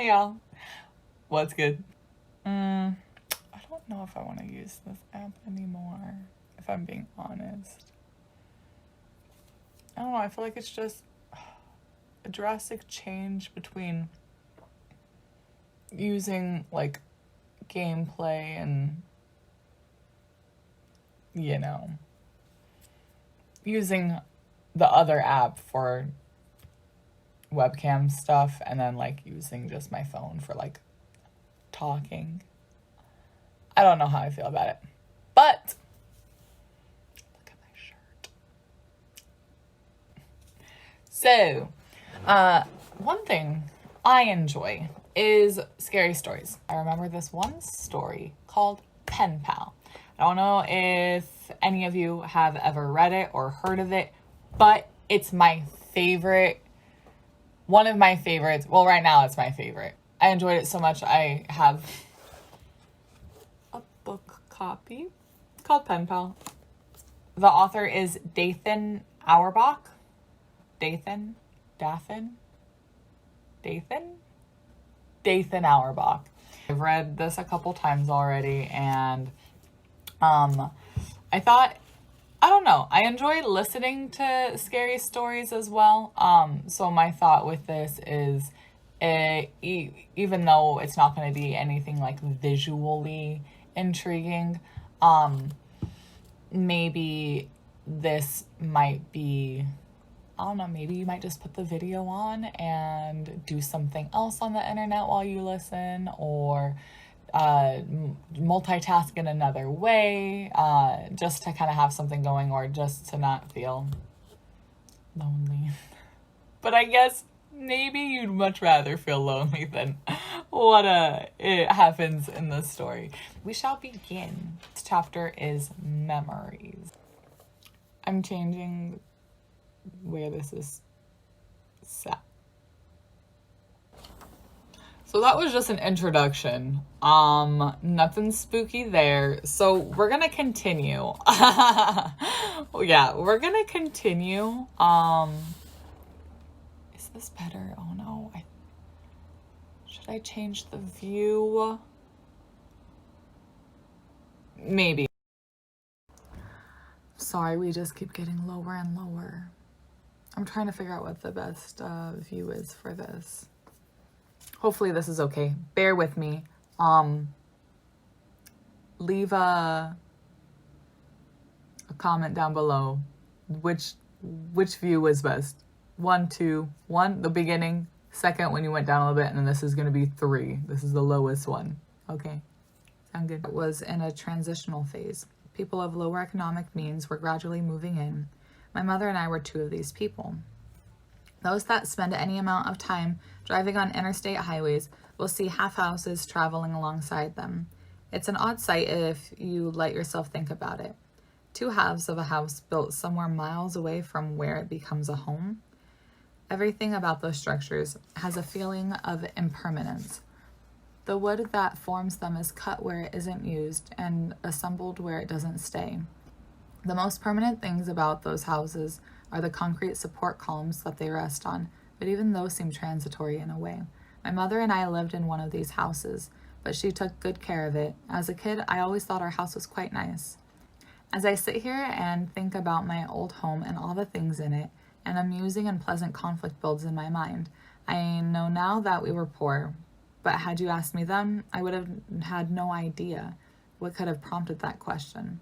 Hey y'all, what's good? I don't know if I want to use this app anymore, if I'm being honest. I don't know, I feel like it's just a drastic change between using like gameplay and, you know, using the other app for webcam stuff and then like using just my phone for like talking. I don't know how I feel about it, but look at my shirt. So, one thing I enjoy is scary stories. I remember this one story called Penpal. I don't know if any of you have ever read it or heard of it, but it's my favorite. One of my favorites. Well, right now it's my favorite. I enjoyed it so much. I have a book copy called Penpal. The author is Dathan Auerbach. Dathan Auerbach. I've read this a couple times already, and I thought, I don't know, I enjoy listening to scary stories as well. So my thought with this is, even though it's not going to be anything like visually intriguing, maybe this might be, I don't know, maybe you might just put the video on and do something else on the internet while you listen, or multitask in another way, just to kind of have something going, or just to not feel lonely. But I guess maybe you'd much rather feel lonely than what it happens in the story. We shall begin. This chapter is memories. I'm changing where this is set. So that was just an introduction. Nothing spooky there. So we're gonna continue. Yeah, we're gonna continue. Is this better? Oh no. Should I change the view? Maybe. Sorry, we just keep getting lower and lower. I'm trying to figure out what the best view is for this. Hopefully this is okay. Bear with me. Leave a comment down below. Which view was best? 1, 2, 1, the beginning. Second, when you went down a little bit, and then this is going to be 3. This is the lowest one. Okay, sound good? It was in a transitional phase. People of lower economic means were gradually moving in. My mother and I were 2 of these people. Those that spend any amount of time driving on interstate highways will see half houses traveling alongside them. It's an odd sight if you let yourself think about it. 2 halves of a house built somewhere miles away from where it becomes a home. Everything about those structures has a feeling of impermanence. The wood that forms them is cut where it isn't used and assembled where it doesn't stay. The most permanent things about those houses are the concrete support columns that they rest on, but even those seem transitory in a way. My mother and I lived in one of these houses, but she took good care of it. As a kid, I always thought our house was quite nice. As I sit here and think about my old home and all the things in it, an amusing and pleasant conflict builds in my mind. I know now that we were poor, but had you asked me then, I would have had no idea what could have prompted that question.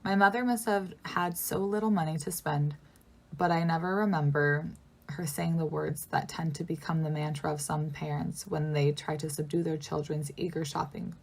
My mother must have had so little money to spend, but I never remember her saying the words that tend to become the mantra of some parents when they try to subdue their children's eager shopping.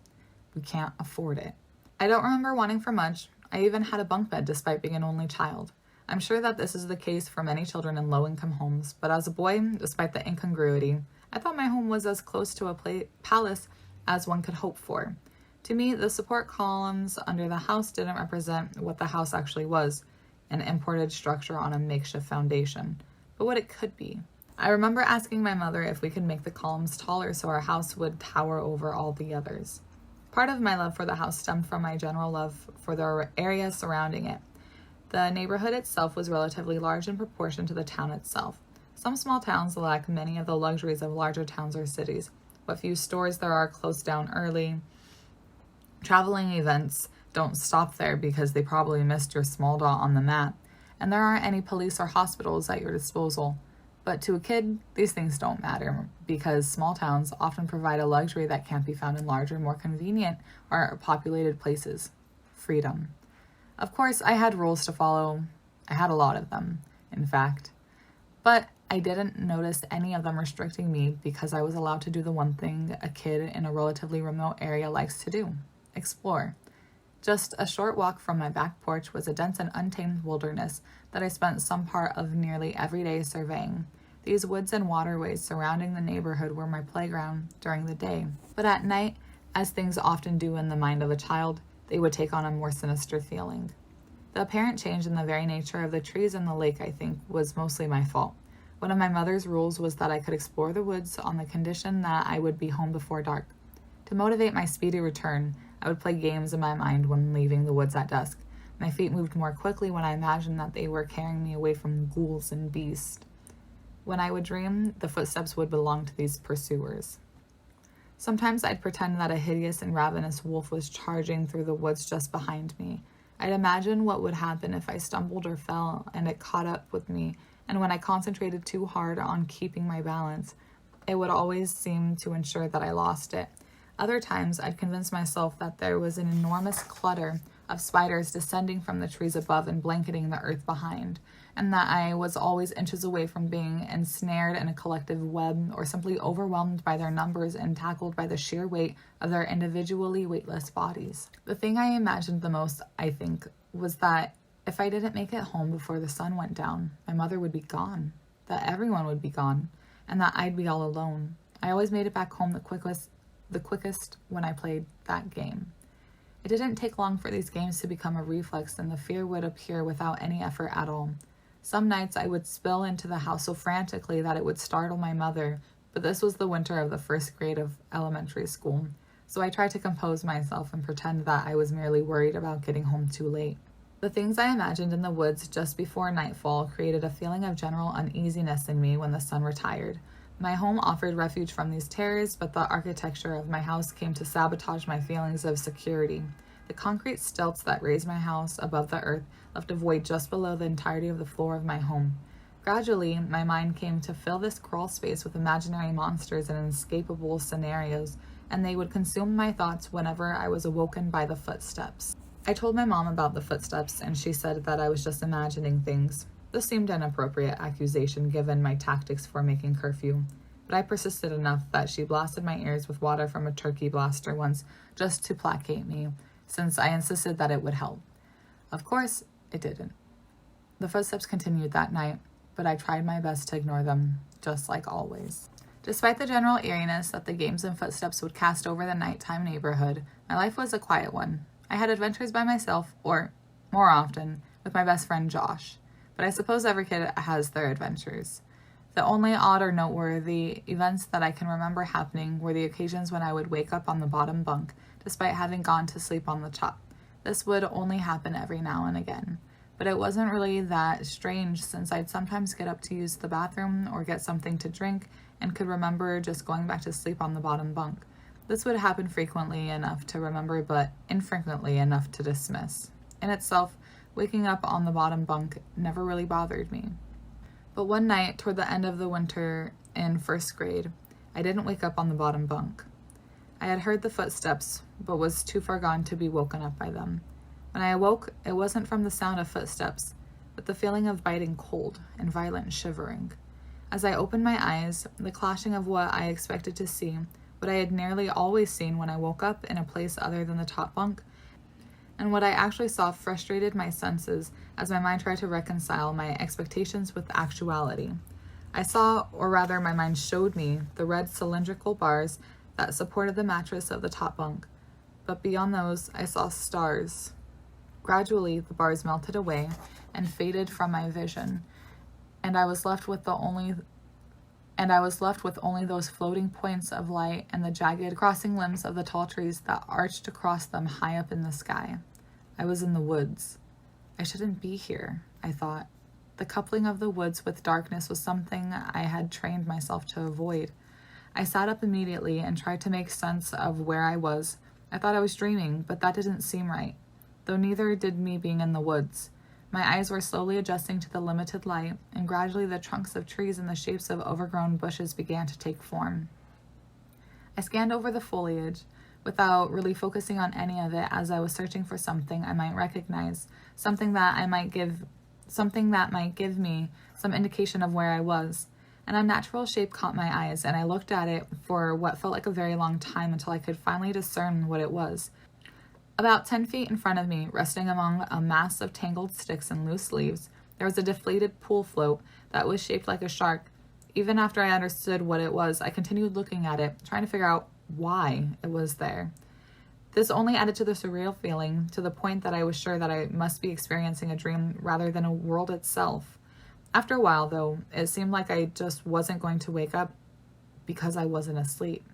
We can't afford it. I don't remember wanting for much. I even had a bunk bed despite being an only child. I'm sure that this is the case for many children in low-income homes, but as a boy, despite the incongruity, I thought my home was as close to a palace as one could hope for. To me, the support columns under the house didn't represent what the house actually was, an imported structure on a makeshift foundation, but what it could be. I remember asking my mother if we could make the columns taller so our house would tower over all the others. Part of my love for the house stemmed from my general love for the area surrounding it. The neighborhood itself was relatively large in proportion to the town itself. Some small towns lack many of the luxuries of larger towns or cities, What few stores there are close down early. Traveling events don't stop there because they probably missed your small dot on the map, and there aren't any police or hospitals at your disposal. But to a kid, these things don't matter because small towns often provide a luxury that can't be found in larger, more convenient or populated places: freedom. Of course, I had rules to follow. I had a lot of them, in fact. But I didn't notice any of them restricting me because I was allowed to do the one thing a kid in a relatively remote area likes to do: explore. Just a short walk from my back porch was a dense and untamed wilderness that I spent some part of nearly every day surveying. These woods and waterways surrounding the neighborhood were my playground during the day. But at night, as things often do in the mind of a child, they would take on a more sinister feeling. The apparent change in the very nature of the trees in the lake, I think, was mostly my fault. One of my mother's rules was that I could explore the woods on the condition that I would be home before dark. To motivate my speedy return, I would play games in my mind when leaving the woods at dusk. My feet moved more quickly when I imagined that they were carrying me away from ghouls and beasts. When I would dream, the footsteps would belong to these pursuers. Sometimes I'd pretend that a hideous and ravenous wolf was charging through the woods just behind me. I'd imagine what would happen if I stumbled or fell and it caught up with me, and when I concentrated too hard on keeping my balance, it would always seem to ensure that I lost it. Other times, I'd convince myself that there was an enormous clutter of spiders descending from the trees above and blanketing the earth behind, and that I was always inches away from being ensnared in a collective web or simply overwhelmed by their numbers and tackled by the sheer weight of their individually weightless bodies. The thing I imagined the most, I think, was that if I didn't make it home before the sun went down, my mother would be gone, that everyone would be gone, and that I'd be all alone. I always made it back home the quickest when I played that game. It didn't take long for these games to become a reflex, and the fear would appear without any effort at all. Some nights I would spill into the house so frantically that it would startle my mother, but this was the winter of the first grade of elementary school, so I tried to compose myself and pretend that I was merely worried about getting home too late. The things I imagined in the woods just before nightfall created a feeling of general uneasiness in me when the sun retired. My home offered refuge from these terrors, but the architecture of my house came to sabotage my feelings of security. The concrete stilts that raised my house above the earth left a void just below the entirety of the floor of my home. Gradually, my mind came to fill this crawl space with imaginary monsters and inescapable scenarios, and they would consume my thoughts whenever I was awoken by the footsteps. I told my mom about the footsteps, and she said that I was just imagining things. This seemed an appropriate accusation given my tactics for making curfew, but I persisted enough that she blasted my ears with water from a turkey blaster once just to placate me, since I insisted that it would help. Of course, it didn't. The footsteps continued that night, but I tried my best to ignore them, just like always. Despite the general eeriness that the games and footsteps would cast over the nighttime neighborhood, my life was a quiet one. I had adventures by myself, or, more often, with my best friend Josh. But I suppose every kid has their adventures. The only odd or noteworthy events that I can remember happening were the occasions when I would wake up on the bottom bunk, despite having gone to sleep on the top. This would only happen every now and again. But it wasn't really that strange, since I'd sometimes get up to use the bathroom or get something to drink and could remember just going back to sleep on the bottom bunk. This would happen frequently enough to remember, but infrequently enough to dismiss. In itself, waking up on the bottom bunk never really bothered me. But one night, toward the end of the winter in first grade, I didn't wake up on the bottom bunk. I had heard the footsteps, but was too far gone to be woken up by them. When I awoke, it wasn't from the sound of footsteps, but the feeling of biting cold and violent shivering. As I opened my eyes, the clashing of what I expected to see, what I had nearly always seen when I woke up in a place other than the top bunk, and what I actually saw frustrated my senses as my mind tried to reconcile my expectations with actuality. I saw, or rather my mind showed me, the red cylindrical bars that supported the mattress of the top bunk, but beyond those I saw stars. Gradually, the bars melted away and faded from my vision, and I was left with only those floating points of light and the jagged crossing limbs of the tall trees that arched across them high up in the sky. I was in the woods. I shouldn't be here, I thought. The coupling of the woods with darkness was something I had trained myself to avoid. I sat up immediately and tried to make sense of where I was. I thought I was dreaming, but that didn't seem right, though neither did me being in the woods. My eyes were slowly adjusting to the limited light, and gradually the trunks of trees and the shapes of overgrown bushes began to take form. I scanned over the foliage, without really focusing on any of it, as I was searching for something I might recognize, something that might give me some indication of where I was. An unnatural shape caught my eyes, and I looked at it for what felt like a very long time until I could finally discern what it was. About 10 feet in front of me, resting among a mass of tangled sticks and loose leaves, there was a deflated pool float that was shaped like a shark. Even after I understood what it was, I continued looking at it, trying to figure out why it was there. This only added to the surreal feeling, to the point that I was sure that I must be experiencing a dream rather than a world itself. After a while, though, it seemed like I just wasn't going to wake up because I wasn't asleep.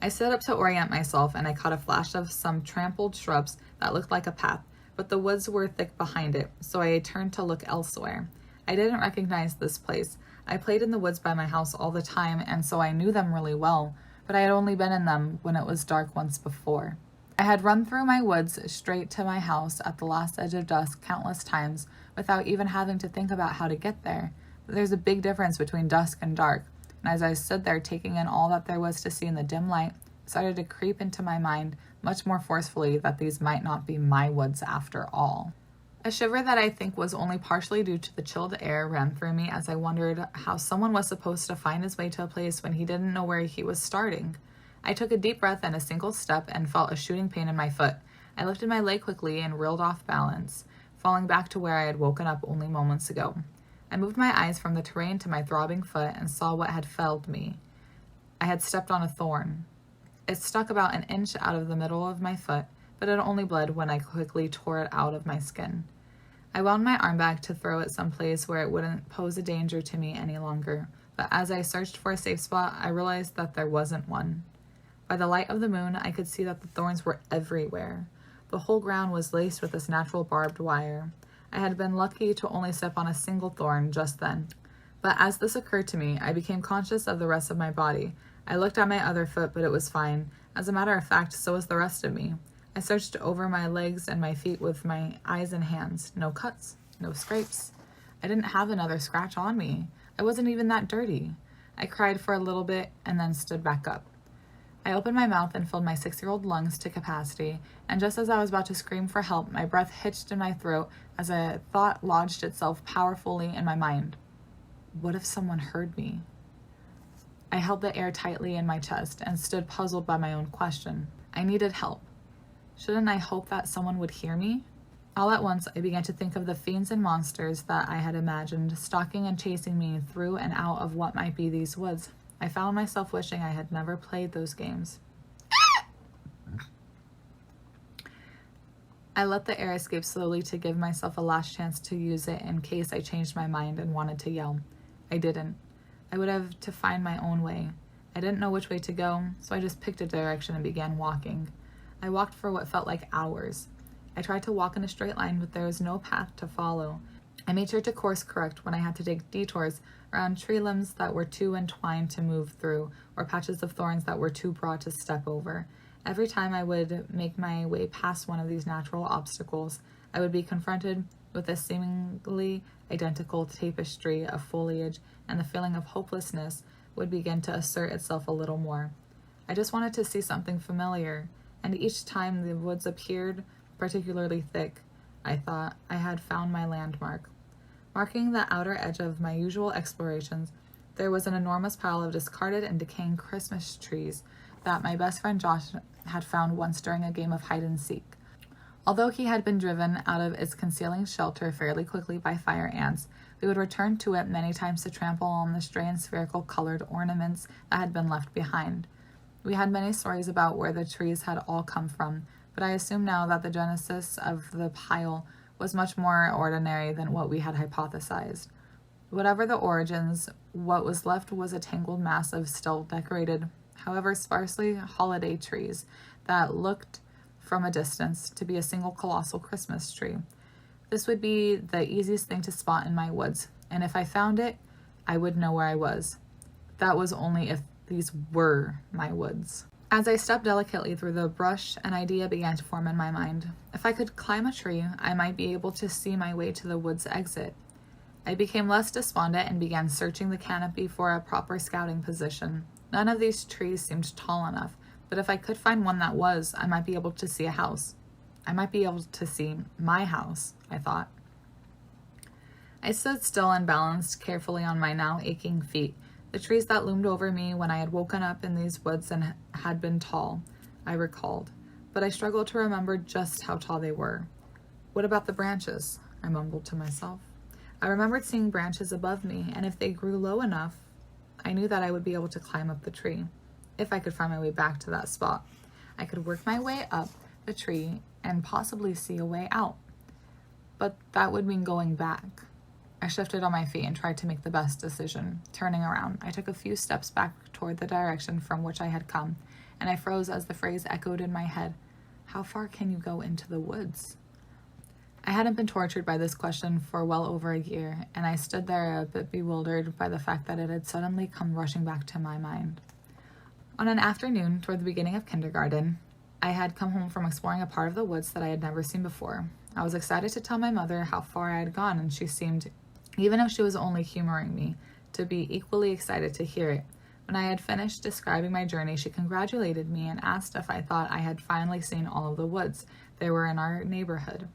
I stood up to orient myself, and I caught a flash of some trampled shrubs that looked like a path, but the woods were thick behind it, so I turned to look elsewhere. I didn't recognize this place. I played in the woods by my house all the time, and so I knew them really well, but I had only been in them when it was dark once before. I had run through my woods straight to my house at the last edge of dusk countless times without even having to think about how to get there. But there's a big difference between dusk and dark, and as I stood there taking in all that there was to see in the dim light, it started to creep into my mind much more forcefully that these might not be my woods after all. A shiver that I think was only partially due to the chilled air ran through me as I wondered how someone was supposed to find his way to a place when he didn't know where he was starting. I took a deep breath and a single step and felt a shooting pain in my foot. I lifted my leg quickly and reeled off balance, falling back to where I had woken up only moments ago. I moved my eyes from the terrain to my throbbing foot and saw what had felled me. I had stepped on a thorn. It stuck about an inch out of the middle of my foot, but it only bled when I quickly tore it out of my skin. I wound my arm back to throw it someplace where it wouldn't pose a danger to me any longer, but as I searched for a safe spot, I realized that there wasn't one. By the light of the moon, I could see that the thorns were everywhere. The whole ground was laced with this natural barbed wire. I had been lucky to only step on a single thorn just then. But as this occurred to me, I became conscious of the rest of my body. I looked at my other foot, but it was fine. As a matter of fact, so was the rest of me. I searched over my legs and my feet with my eyes and hands. No cuts, no scrapes. I didn't have another scratch on me. I wasn't even that dirty. I cried for a little bit and then stood back up. I opened my mouth and filled my 6-year-old lungs to capacity, and just as I was about to scream for help, my breath hitched in my throat as a thought lodged itself powerfully in my mind. What if someone heard me? I held the air tightly in my chest and stood puzzled by my own question. I needed help. Shouldn't I hope that someone would hear me? All at once, I began to think of the fiends and monsters that I had imagined, stalking and chasing me through and out of what might be these woods. I found myself wishing I had never played those games. I let the air escape slowly to give myself a last chance to use it in case I changed my mind and wanted to yell. I didn't. I would have to find my own way. I didn't know which way to go, so I just picked a direction and began walking. I walked for what felt like hours. I tried to walk in a straight line, but there was no path to follow. I made sure to course correct when I had to take detours around tree limbs that were too entwined to move through, or patches of thorns that were too broad to step over. Every time I would make my way past one of these natural obstacles, I would be confronted with a seemingly identical tapestry of foliage, and the feeling of hopelessness would begin to assert itself a little more. I just wanted to see something familiar, and each time the woods appeared particularly thick, I thought I had found my landmark. Marking the outer edge of my usual explorations, there was an enormous pile of discarded and decaying Christmas trees that my best friend Josh had found once during a game of hide-and-seek. Although he had been driven out of its concealing shelter fairly quickly by fire ants, we would return to it many times to trample on the stray and spherical colored ornaments that had been left behind. We had many stories about where the trees had all come from, but I assume now that the genesis of the pile was much more ordinary than what we had hypothesized. Whatever the origins, what was left was a tangled mass of still decorated, however sparsely, holiday trees that looked from a distance to be a single colossal Christmas tree. This would be the easiest thing to spot in my woods, and if I found it, I would know where I was. That was only if These were my woods. As I stepped delicately through the brush, an idea began to form in my mind. If I could climb a tree, I might be able to see my way to the woods exit. I became less despondent and began searching the canopy for a proper scouting position. None of these trees seemed tall enough, but if I could find one that was, I might be able to see a house. I might be able to see my house, I thought. I stood still and balanced carefully on my now aching feet. The trees that loomed over me when I had woken up in these woods and had been tall, I recalled, but I struggled to remember just how tall they were. What about the branches? I mumbled to myself. I remembered seeing branches above me, and if they grew low enough, I knew that I would be able to climb up the tree. If I could find my way back to that spot, I could work my way up the tree and possibly see a way out. But that would mean going back. I shifted on my feet and tried to make the best decision. Turning around, I took a few steps back toward the direction from which I had come, and I froze as the phrase echoed in my head. How far can you go into the woods? I hadn't been tortured by this question for well over a year, and I stood there a bit bewildered by the fact that it had suddenly come rushing back to my mind. On an afternoon toward the beginning of kindergarten, I had come home from exploring a part of the woods that I had never seen before. I was excited to tell my mother how far I had gone, and she seemed, even if she was only humoring me, to be equally excited to hear it. When I had finished describing my journey, she congratulated me and asked if I thought I had finally seen all of the woods there were in our neighborhood.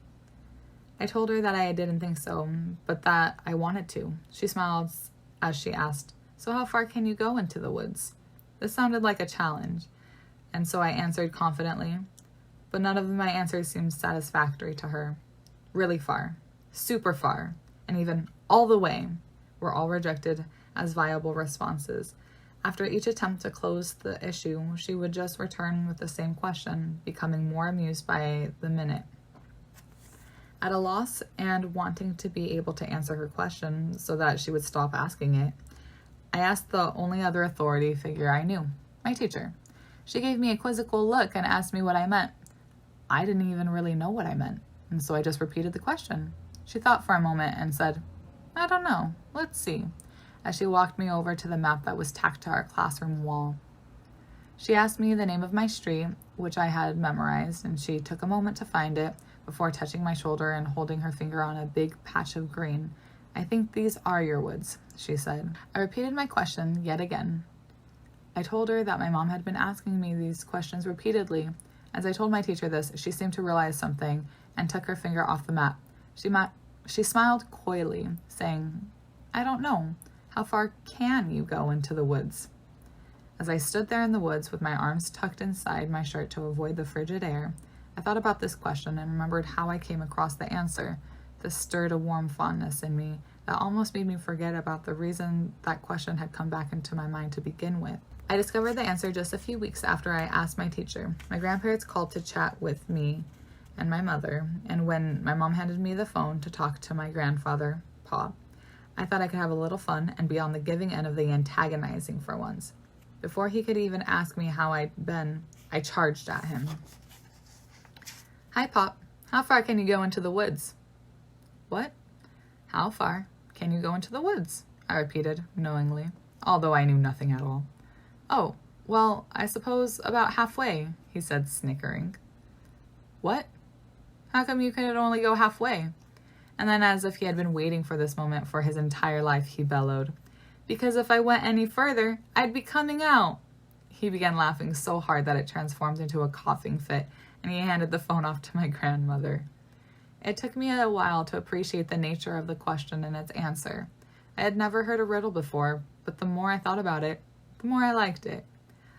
I told her that I didn't think so, but that I wanted to. She smiled as she asked, "So how far can you go into the woods?" This sounded like a challenge, and so I answered confidently, but none of my answers seemed satisfactory to her. Really far, super far, and even all the way were all rejected as viable responses. After each attempt to close the issue, she would just return with the same question, becoming more amused by the minute. At a loss and wanting to be able to answer her question so that she would stop asking it, I asked the only other authority figure I knew, my teacher. She gave me a quizzical look and asked me what I meant. I didn't even really know what I meant, and so I just repeated the question. She thought for a moment and said, "I don't know. Let's see," as she walked me over to the map that was tacked to our classroom wall. She asked me the name of my street, which I had memorized, and she took a moment to find it before touching my shoulder and holding her finger on a big patch of green. "I think these are your woods," she said. I repeated my question yet again. I told her that my mom had been asking me these questions repeatedly. As I told my teacher this, she seemed to realize something and took her finger off the map. She smiled coyly, saying, "I don't know. How far can you go into the woods?" As I stood there in the woods with my arms tucked inside my shirt to avoid the frigid air, I thought about this question and remembered how I came across the answer. This stirred a warm fondness in me that almost made me forget about the reason that question had come back into my mind to begin with. I discovered the answer just a few weeks after I asked my teacher. My grandparents called to chat with me and my mother, and when my mom handed me the phone to talk to my grandfather, Pa, I thought I could have a little fun and be on the giving end of the antagonizing for once. Before he could even ask me how I'd been, I charged at him. "Hi, Pop. How far can you go into the woods?" "What? How far can you go into the woods?" I repeated, knowingly, although I knew nothing at all. "Oh, well, I suppose about halfway," he said, snickering. "What? How come you could only go halfway?" And then, as if he had been waiting for this moment for his entire life, he bellowed, "Because if I went any further, I'd be coming out." He began laughing so hard that it transformed into a coughing fit, and he handed the phone off to my grandmother. It took me a while to appreciate the nature of the question and its answer. I had never heard a riddle before, but the more I thought about it, the more I liked it.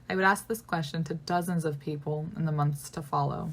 I would ask this question to dozens of people in the months to follow.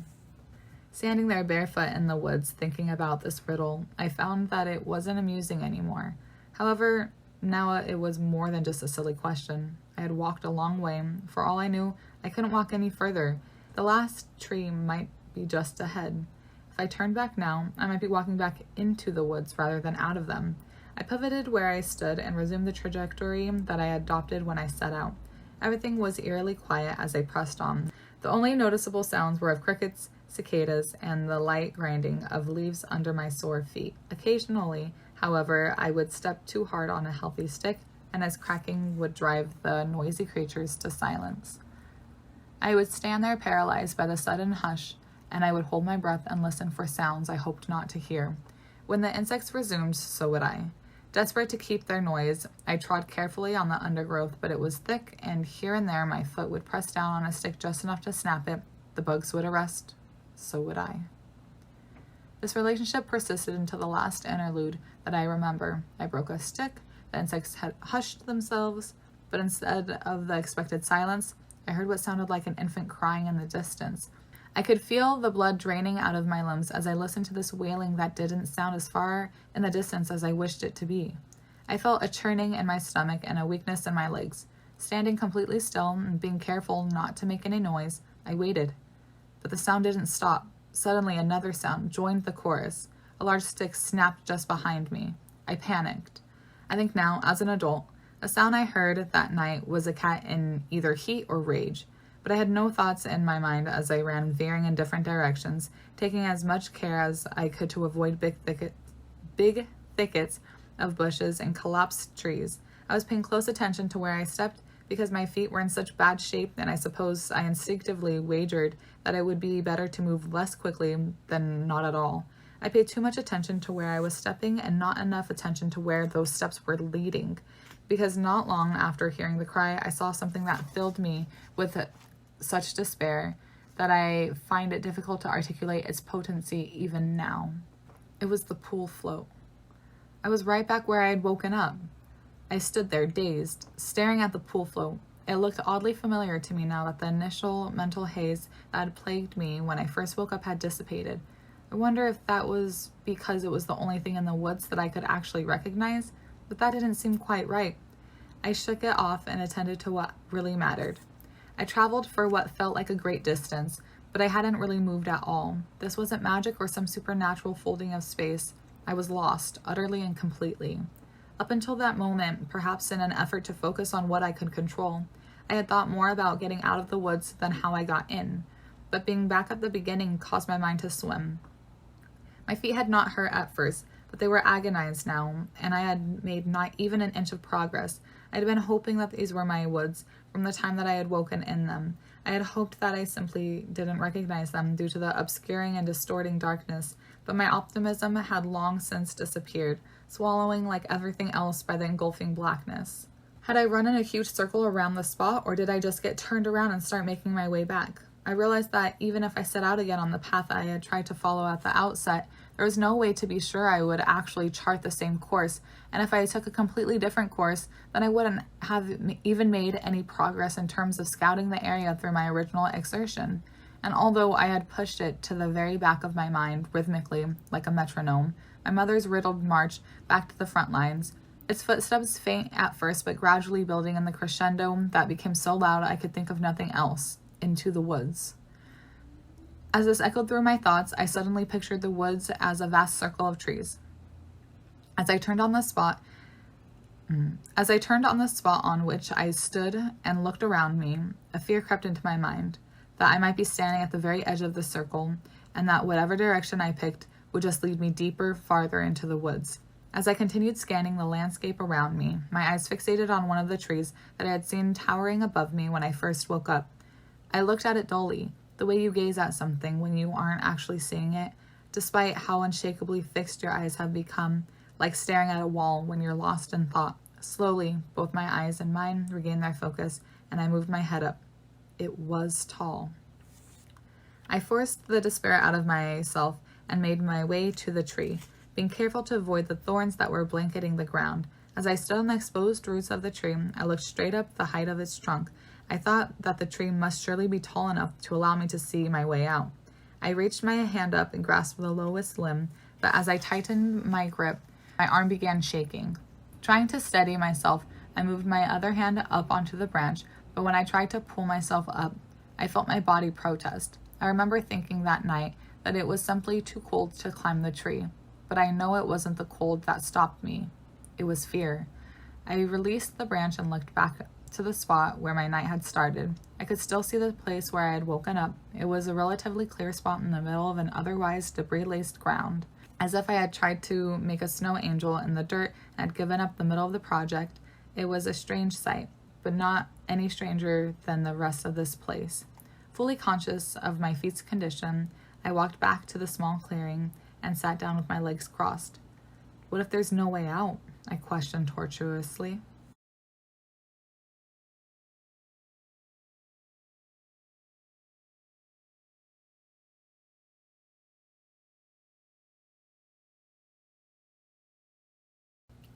Standing there barefoot in the woods thinking about this riddle, I found that it wasn't amusing anymore. However, now it was more than just a silly question. I had walked a long way. For all I knew, I couldn't walk any further. The last tree might be just ahead. If I turned back now, I might be walking back into the woods rather than out of them. I pivoted where I stood and resumed the trajectory that I adopted when I set out. Everything was eerily quiet as I pressed on. The only noticeable sounds were of crickets, cicadas, and the light grinding of leaves under my sore feet. Occasionally, however, I would step too hard on a healthy stick, and his cracking would drive the noisy creatures to silence. I would stand there paralyzed by the sudden hush, and I would hold my breath and listen for sounds I hoped not to hear. When the insects resumed, so would I. Desperate to keep their noise, I trod carefully on the undergrowth, but it was thick, and here and there my foot would press down on a stick just enough to snap it. The bugs would arrest. So would I. This relationship persisted until the last interlude that I remember. I broke a stick, the insects had hushed themselves, but instead of the expected silence, I heard what sounded like an infant crying in the distance. I could feel the blood draining out of my limbs as I listened to this wailing that didn't sound as far in the distance as I wished it to be. I felt a churning in my stomach and a weakness in my legs. Standing completely still and being careful not to make any noise, I waited. But the sound didn't stop. Suddenly, another sound joined the chorus. A large stick snapped just behind me. I panicked. I think now, as an adult, the sound I heard that night was a cat in either heat or rage. But I had no thoughts in my mind as I ran veering in different directions, taking as much care as I could to avoid big thickets of bushes and collapsed trees. I was paying close attention to where I stepped because my feet were in such bad shape, and I suppose I instinctively wagered that it would be better to move less quickly than not at all. I paid too much attention to where I was stepping and not enough attention to where those steps were leading, because not long after hearing the cry, I saw something that filled me with such despair that I find it difficult to articulate its potency even now. It was the pool float. I was right back where I had woken up. I stood there, dazed, staring at the pool float. It looked oddly familiar to me now that the initial mental haze that had plagued me when I first woke up had dissipated. I wonder if that was because it was the only thing in the woods that I could actually recognize, but that didn't seem quite right. I shook it off and attended to what really mattered. I traveled for what felt like a great distance, but I hadn't really moved at all. This wasn't magic or some supernatural folding of space. I was lost, utterly and completely. Up until that moment, perhaps in an effort to focus on what I could control, I had thought more about getting out of the woods than how I got in. But being back at the beginning caused my mind to swim. My feet had not hurt at first, but they were agonized now, and I had made not even an inch of progress. I had been hoping that these were my woods from the time that I had woken in them. I had hoped that I simply didn't recognize them due to the obscuring and distorting darkness, but my optimism had long since disappeared, swallowing like everything else by the engulfing blackness. Had I run in a huge circle around the spot, or did I just get turned around and start making my way back? I realized that even if I set out again on the path I had tried to follow at the outset, there was no way to be sure I would actually chart the same course, and if I took a completely different course, then I wouldn't have even made any progress in terms of scouting the area through my original exertion. And although I had pushed it to the very back of my mind, rhythmically, like a metronome, my mother's riddled march back to the front lines, its footsteps faint at first, but gradually building in the crescendo that became so loud I could think of nothing else, into the woods. As this echoed through my thoughts, I suddenly pictured the woods as a vast circle of trees. As I turned on the spot on which I stood and looked around me, a fear crept into my mind that I might be standing at the very edge of the circle, and that whatever direction I picked would just lead me deeper, farther into the woods. As I continued scanning the landscape around me, my eyes fixated on one of the trees that I had seen towering above me when I first woke up. I looked at it dully, the way you gaze at something when you aren't actually seeing it, despite how unshakably fixed your eyes have become, like staring at a wall when you're lost in thought. Slowly, both my eyes and mine regained their focus, and I moved my head up. It was tall. I forced the despair out of myself and made my way to the tree, being careful to avoid the thorns that were blanketing the ground. As I stood on the exposed roots of the tree, I looked straight up the height of its trunk. I thought that the tree must surely be tall enough to allow me to see my way out. I reached my hand up and grasped the lowest limb, but as I tightened my grip, my arm began shaking. Trying to steady myself, I moved my other hand up onto the branch, but when I tried to pull myself up, I felt my body protest. I remember thinking that night that it was simply too cold to climb the tree, but I know it wasn't the cold that stopped me. It was fear. I released the branch and looked back to the spot where my night had started. I could still see the place where I had woken up. It was a relatively clear spot in the middle of an otherwise debris-laced ground. As if I had tried to make a snow angel in the dirt and had given up the middle of the project, It was a strange sight, but not any stranger than the rest of this place. Fully conscious of my feet's condition, I walked back to the small clearing and sat down with my legs crossed. What if there's no way out? I questioned tortuously.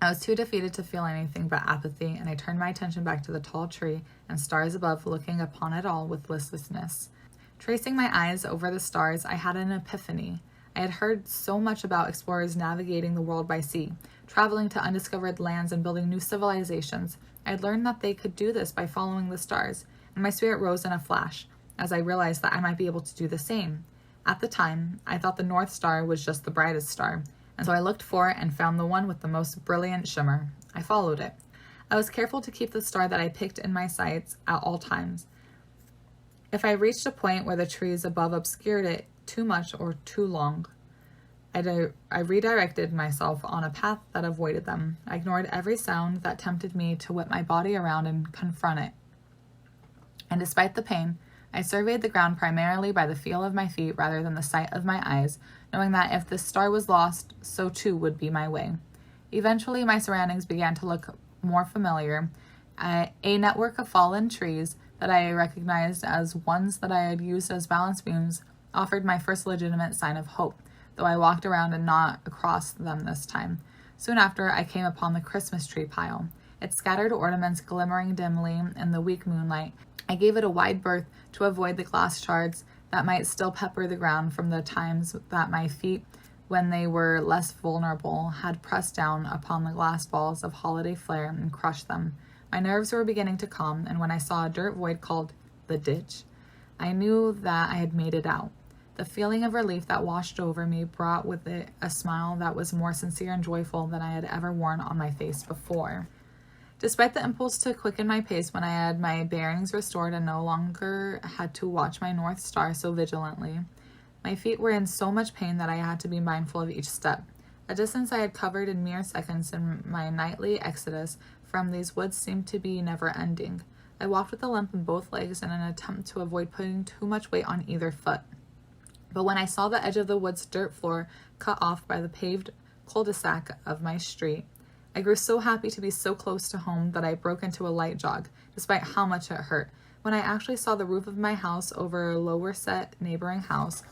I was too defeated to feel anything but apathy, and I turned my attention back to the tall tree and stars above, looking upon it all with listlessness. Tracing my eyes over the stars, I had an epiphany. I had heard so much about explorers navigating the world by sea, traveling to undiscovered lands and building new civilizations. I had learned that they could do this by following the stars, and my spirit rose in a flash as I realized that I might be able to do the same. At the time, I thought the North Star was just the brightest star, and so I looked for it and found the one with the most brilliant shimmer. I followed it. I was careful to keep the star that I picked in my sights at all times. If I reached a point where the trees above obscured it too much or too long, I redirected myself on a path that avoided them. I ignored every sound that tempted me to whip my body around and confront it. And despite the pain, I surveyed the ground primarily by the feel of my feet rather than the sight of my eyes, knowing that if this star was lost, so too would be my way. Eventually, my surroundings began to look more familiar. A network of fallen trees that I recognized as ones that I had used as balance beams offered my first legitimate sign of hope, though I walked around and not across them this time. Soon after, I came upon the Christmas tree pile, its scattered ornaments glimmering dimly in the weak moonlight. I gave it a wide berth to avoid the glass shards that might still pepper the ground from the times that my feet, when they were less vulnerable, had pressed down upon the glass balls of holiday flair and crushed them. My nerves were beginning to calm, and when I saw a dirt void called the ditch, I knew that I had made it out. The feeling of relief that washed over me brought with it a smile that was more sincere and joyful than I had ever worn on my face before. Despite the impulse to quicken my pace when I had my bearings restored and no longer had to watch my North Star so vigilantly, my feet were in so much pain that I had to be mindful of each step. A distance I had covered in mere seconds in my nightly exodus from these woods seemed to be never ending. I walked with a limp in both legs in an attempt to avoid putting too much weight on either foot. But when I saw the edge of the wood's dirt floor cut off by the paved cul-de-sac of my street, I grew so happy to be so close to home that I broke into a light jog, despite how much it hurt. When I actually saw the roof of my house over a lower-set neighboring house,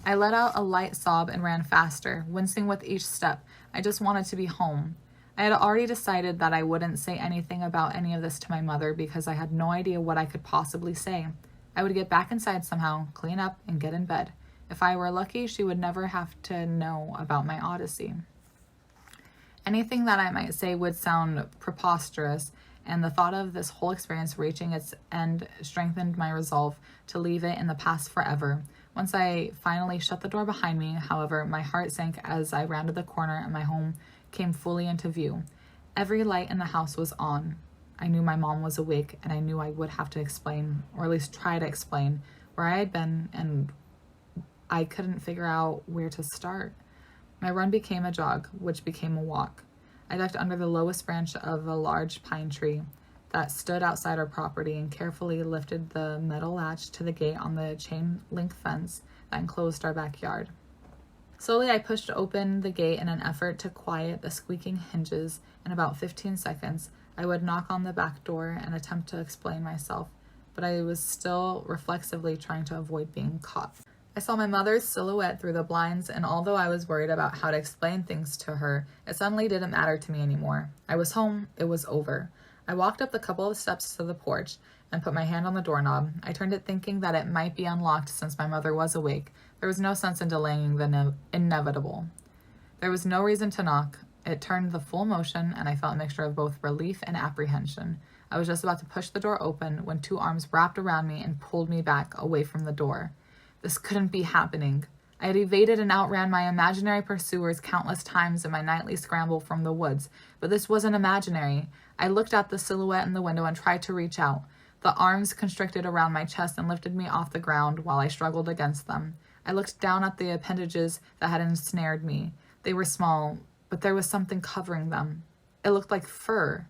I let out a light sob and ran faster, wincing with each step. I just wanted to be home. I had already decided that I wouldn't say anything about any of this to my mother because I had no idea what I could possibly say. I would get back inside somehow, clean up, and get in bed. If I were lucky, she would never have to know about my odyssey. Anything that I might say would sound preposterous, and the thought of this whole experience reaching its end strengthened my resolve to leave it in the past forever. Once I finally shut the door behind me, however, my heart sank as I rounded the corner and my home came fully into view. Every light in the house was on. I knew my mom was awake, and I knew I would have to explain, or at least try to explain, where I had been, and I couldn't figure out where to start. My run became a jog, which became a walk. I ducked under the lowest branch of a large pine tree that stood outside our property and carefully lifted the metal latch to the gate on the chain-link fence that enclosed our backyard. Slowly, I pushed open the gate in an effort to quiet the squeaking hinges. In about 15 seconds, I would knock on the back door and attempt to explain myself, but I was still reflexively trying to avoid being caught. I saw my mother's silhouette through the blinds, and although I was worried about how to explain things to her, it suddenly didn't matter to me anymore. I was home. It was over. I walked up the couple of steps to the porch and put my hand on the doorknob. I turned it thinking that it might be unlocked since my mother was awake. There was no sense in delaying the inevitable. There was no reason to knock. It turned the full motion, and I felt a mixture of both relief and apprehension. I was just about to push the door open when two arms wrapped around me and pulled me back away from the door. This couldn't be happening. I had evaded and outran my imaginary pursuers countless times in my nightly scramble from the woods, but this wasn't imaginary. I looked at the silhouette in the window and tried to reach out. The arms constricted around my chest and lifted me off the ground while I struggled against them. I looked down at the appendages that had ensnared me. They were small, but there was something covering them. It looked like fur.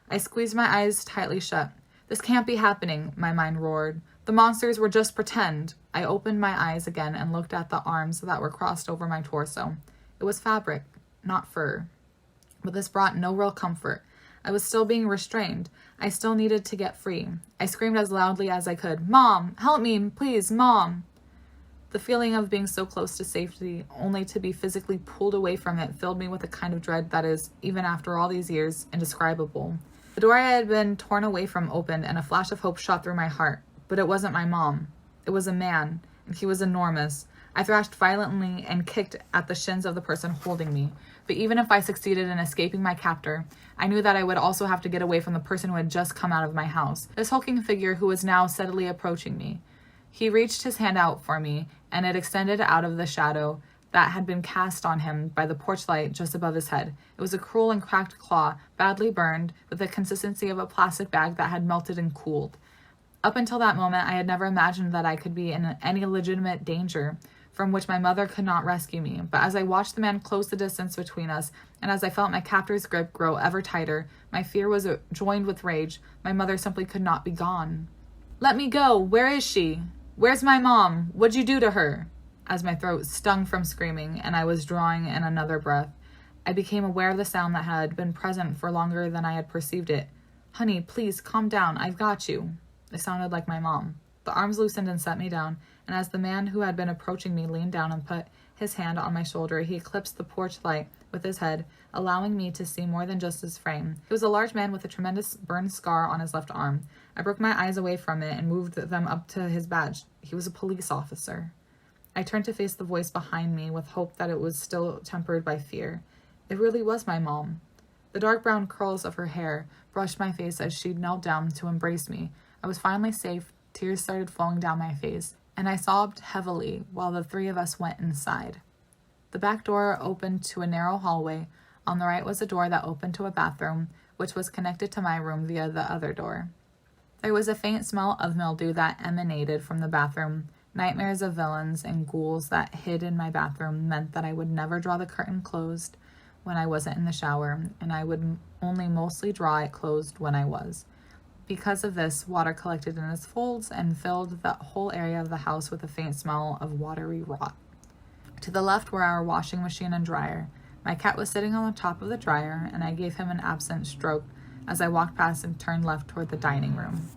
I squeezed my eyes tightly shut. This can't be happening, my mind roared. The monsters were just pretend. I opened my eyes again and looked at the arms that were crossed over my torso. It was fabric, not fur. But this brought no real comfort. I was still being restrained. I still needed to get free. I screamed as loudly as I could, "Mom, help me, please, Mom!" The feeling of being so close to safety, only to be physically pulled away from it, filled me with a kind of dread that is, even after all these years, indescribable. The door I had been torn away from opened, and a flash of hope shot through my heart. But it wasn't my mom. It was a man, and he was enormous. I thrashed violently and kicked at the shins of the person holding me. But even if I succeeded in escaping my captor, I knew that I would also have to get away from the person who had just come out of my house, this hulking figure who was now steadily approaching me. He reached his hand out for me, and it extended out of the shadow that had been cast on him by the porch light just above his head. It was a cruel and cracked claw, badly burned, with the consistency of a plastic bag that had melted and cooled. Up until that moment, I had never imagined that I could be in any legitimate danger from which my mother could not rescue me. But as I watched the man close the distance between us, and as I felt my captor's grip grow ever tighter, my fear was joined with rage. My mother simply could not be gone. "Let me go! Where is she? Where's my mom? What'd you do to her?" As my throat stung from screaming, and I was drawing in another breath, I became aware of the sound that had been present for longer than I had perceived it. "Honey, please, calm down. I've got you." It sounded like my mom. The arms loosened and set me down, and as the man who had been approaching me leaned down and put his hand on my shoulder, he eclipsed the porch light with his head, allowing me to see more than just his frame. He was a large man with a tremendous burn scar on his left arm. I broke my eyes away from it and moved them up to his badge. He was a police officer. I turned to face the voice behind me with hope that it was still tempered by fear. It really was my mom. The dark brown curls of her hair brushed my face as she knelt down to embrace me. I was finally safe. Tears started flowing down my face, and I sobbed heavily while the three of us went inside. The back door opened to a narrow hallway. On the right was a door that opened to a bathroom, which was connected to my room via the other door. There was a faint smell of mildew that emanated from the bathroom. Nightmares of villains and ghouls that hid in my bathroom meant that I would never draw the curtain closed when I wasn't in the shower, and I would only mostly draw it closed when I was. Because of this, water collected in its folds and filled the whole area of the house with a faint smell of watery rot. To the left were our washing machine and dryer. My cat was sitting on the top of the dryer, and I gave him an absent stroke as I walked past and turned left toward the dining room.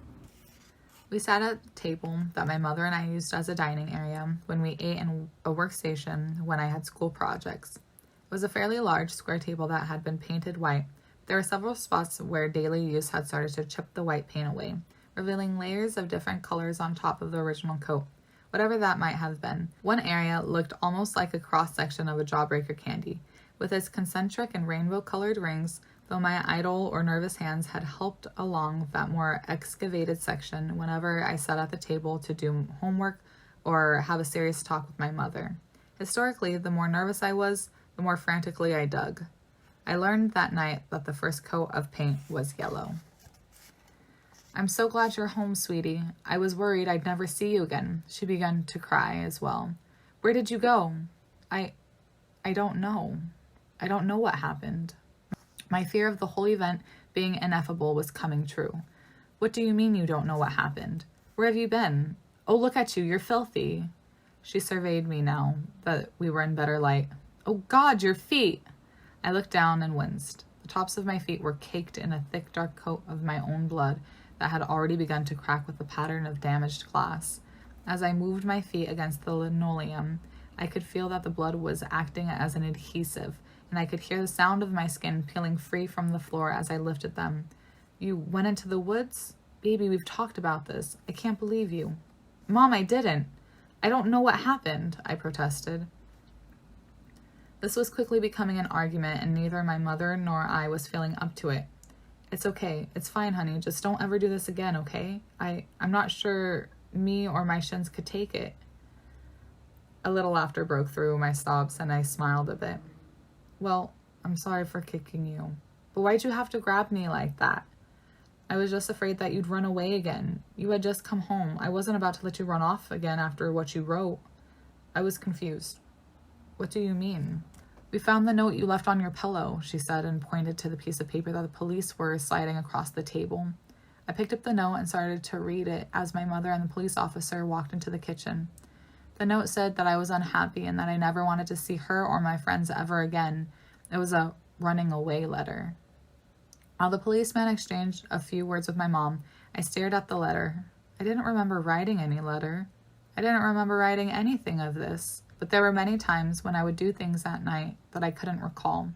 We sat at a table that my mother and I used as a dining area when we ate, and a workstation when I had school projects. It was a fairly large square table that had been painted white. There were several spots where daily use had started to chip the white paint away, revealing layers of different colors on top of the original coat, whatever that might have been. One area looked almost like a cross-section of a Jawbreaker candy, with its concentric and rainbow-colored rings, though my idle or nervous hands had helped along that more excavated section whenever I sat at the table to do homework or have a serious talk with my mother. Historically, the more nervous I was, the more frantically I dug. I learned that night that the first coat of paint was yellow. "I'm so glad you're home, sweetie. I was worried I'd never see you again." She began to cry as well. "Where did you go?" I don't know. I don't know what happened." My fear of the whole event being ineffable was coming true. "What do you mean you don't know what happened? Where have you been? Oh, look at you, you're filthy." She surveyed me now that we were in better light. "Oh God, your feet!" I looked down and winced. The tops of my feet were caked in a thick, dark coat of my own blood that had already begun to crack with the pattern of damaged glass. As I moved my feet against the linoleum, I could feel that the blood was acting as an adhesive, and I could hear the sound of my skin peeling free from the floor as I lifted them. "You went into the woods? Baby, we've talked about this. I can't believe you." "Mom, I didn't. I don't know what happened," I protested. This was quickly becoming an argument, and neither my mother nor I was feeling up to it. "It's okay. It's fine, honey. Just don't ever do this again, okay? I'm not sure me or my shins could take it." A little laughter broke through my sobs, and I smiled a bit. "Well, I'm sorry for kicking you. But why'd you have to grab me like that?" "I was just afraid that you'd run away again. You had just come home. I wasn't about to let you run off again after what you wrote." I was confused. "What do you mean?" "We found the note you left on your pillow," she said, and pointed to the piece of paper that the police were sliding across the table. I picked up the note and started to read it as my mother and the police officer walked into the kitchen. The note said that I was unhappy and that I never wanted to see her or my friends ever again. It was a running away letter. While the policeman exchanged a few words with my mom, I stared at the letter. I didn't remember writing any letter. I didn't remember writing anything of this, but there were many times when I would do things that night that I couldn't recall.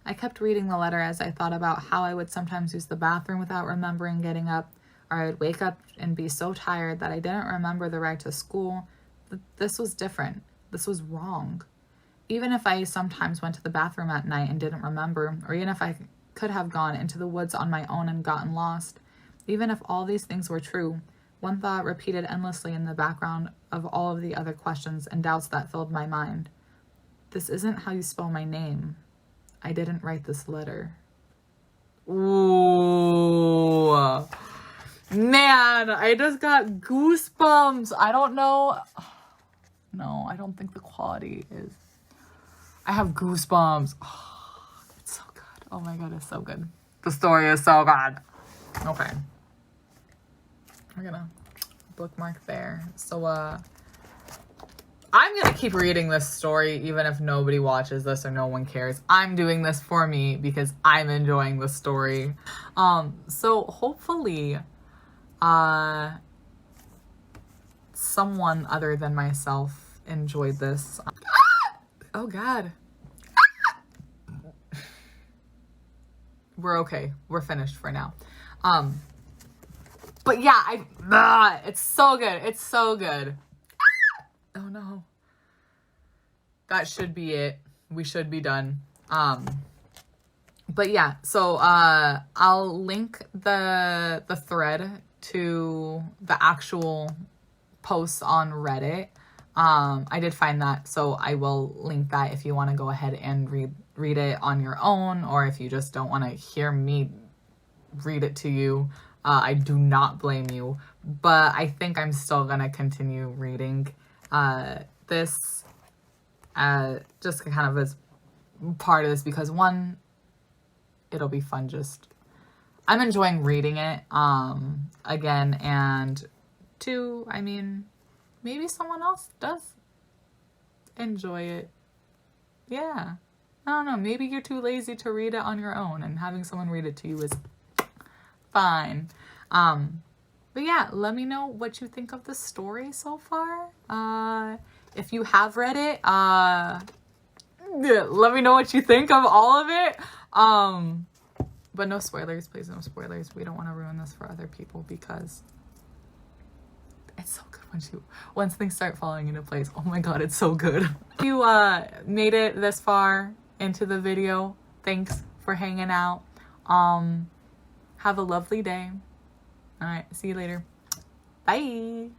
I kept reading the letter as I thought about how I would sometimes use the bathroom without remembering getting up, or I would wake up and be so tired that I didn't remember the ride to school. This was different. This was wrong. Even if I sometimes went to the bathroom at night and didn't remember, or even if I could have gone into the woods on my own and gotten lost, even if all these things were true, one thought repeated endlessly in the background of all of the other questions and doubts that filled my mind. This isn't how you spell my name. I didn't write this letter. Ooh. Man, I just got goosebumps. I don't know. No, I don't think the quality is. I have goosebumps. Oh, it's so good. Oh my God, it's so good. The story is so good. Okay. We're gonna bookmark there. So, I'm gonna keep reading this story even if nobody watches this or no one cares. I'm doing this for me because I'm enjoying the story. So hopefully, someone other than myself enjoyed this. Oh God. We're okay. We're finished for now. But yeah, it's so good. It's so good. Oh no. That should be it. We should be done. But yeah, so I'll link the thread to the actual posts on Reddit. I did find that, so I will link that if you want to go ahead and read it on your own, or if you just don't want to hear me read it to you. I do not blame you, but I think I'm still gonna continue reading this just kind of as part of this, because one, it'll be fun. Just I'm enjoying reading it again, and two, I mean, maybe someone else does enjoy it. Yeah, I don't know, maybe you're too lazy to read it on your own, and having someone read it to you is fine. But yeah, let me know what you think of the story so far. If you have read it, let me know what you think of all of it. But no spoilers, please, no spoilers. We don't want to ruin this for other people, because it's so good once things start falling into place. Oh my God, it's so good. If you made it this far into the video, thanks for hanging out. Have a lovely day. All right, see you later. Bye.